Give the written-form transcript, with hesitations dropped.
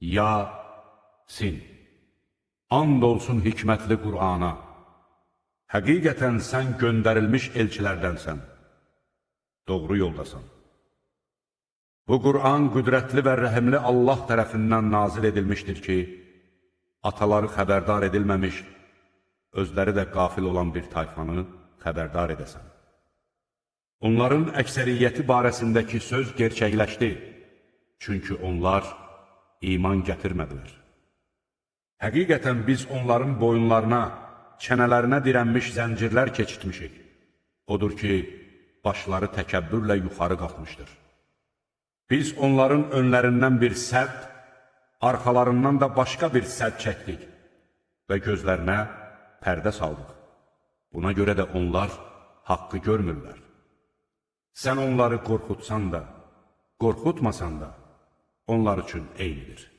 Yasin. And olsun hikmətli Qur'ana. Həqiqətən sən göndərilmiş elçilərdənsən. Doğru yoldasan. Bu Qur'an qüdrətli və rəhimli Allah tərəfindən nazil edilmişdir ki, ataları xəbərdar edilməmiş, özləri də qafil olan bir tayfanı xəbərdar edəsən. Onların əksəriyyəti barəsindəki söz gerçəkləşdi, çünki onlar iman gətirmədilər. Həqiqətən biz onların boyunlarına, çənələrinə dirənmiş zəncirlər keçitmişik. Odur ki, başları təkəbbürlə yuxarı qalxmışdır. Biz onların önlərindən bir sədd, arxalarından da başqa bir sədd çəkdik və gözlərinə pərdə saldıq. Buna görə də onlar haqqı görmürlər. Sən onları qorxutsan da, qorxutmasan da, onlar üçün eynidir.